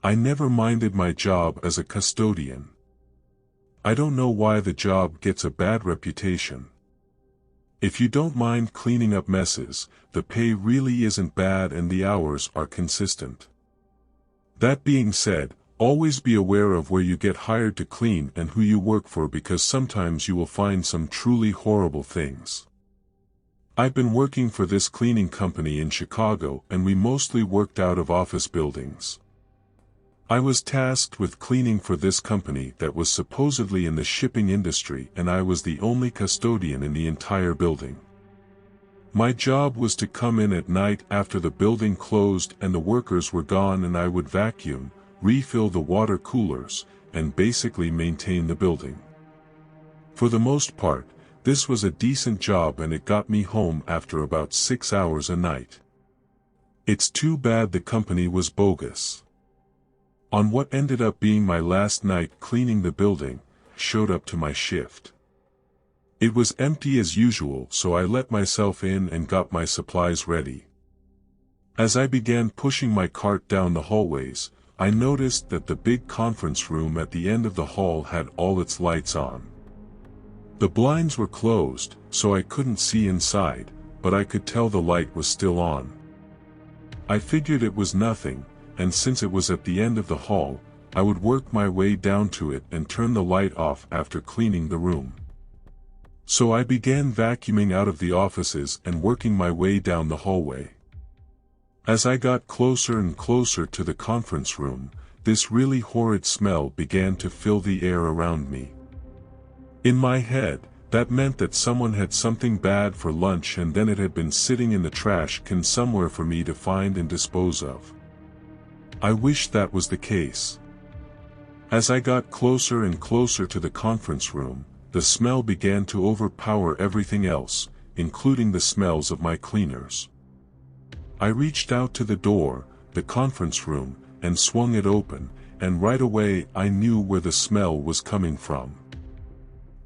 I never minded my job as a custodian. I don't know why the job gets a bad reputation. If you don't mind cleaning up messes, the pay really isn't bad and the hours are consistent. That being said, always be aware of where you get hired to clean and who you work for, because sometimes you will find some truly horrible things. I've been working for this cleaning company in Chicago, and we mostly worked out of office buildings. I was tasked with cleaning for this company that was supposedly in the shipping industry, and I was the only custodian in the entire building. My job was to come in at night after the building closed and the workers were gone, and I would vacuum, refill the water coolers, and basically maintain the building. For the most part, this was a decent job and it got me home after about 6 hours a night. It's too bad the company was bogus. On what ended up being my last night cleaning the building, I showed up to my shift. It was empty as usual, so I let myself in and got my supplies ready. As I began pushing my cart down the hallways, I noticed that the big conference room at the end of the hall had all its lights on. The blinds were closed, so I couldn't see inside, but I could tell the light was still on. I figured it was nothing, and since it was at the end of the hall, I would work my way down to it and turn the light off after cleaning the room. So I began vacuuming out of the offices and working my way down the hallway. As I got closer and closer to the conference room, this really horrid smell began to fill the air around me. In my head, that meant that someone had something bad for lunch and then it had been sitting in the trash can somewhere for me to find and dispose of. I wish that was the case. As I got closer and closer to the conference room, the smell began to overpower everything else, including the smells of my cleaners. I reached out to the door, the conference room, and swung it open, and right away I knew where the smell was coming from.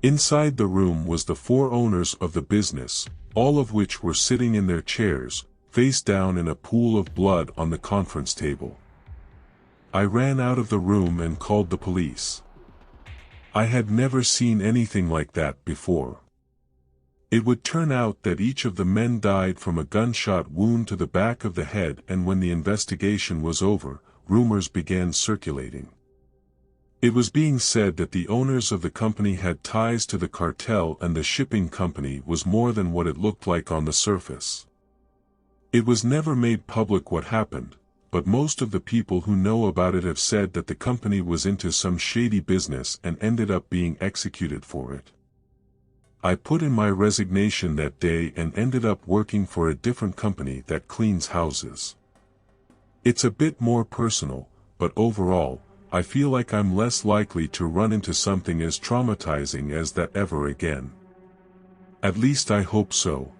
Inside the room was the 4 owners of the business, all of which were sitting in their chairs, face down in a pool of blood on the conference table. I ran out of the room and called the police. I had never seen anything like that before. It would turn out that each of the men died from a gunshot wound to the back of the head, and when the investigation was over, rumors began circulating. It was being said that the owners of the company had ties to the cartel and the shipping company was more than what it looked like on the surface. It was never made public what happened, but most of the people who know about it have said that the company was into some shady business and ended up being executed for it. I put in my resignation that day and ended up working for a different company that cleans houses. It's a bit more personal, but overall, I feel like I'm less likely to run into something as traumatizing as that ever again. At least I hope so.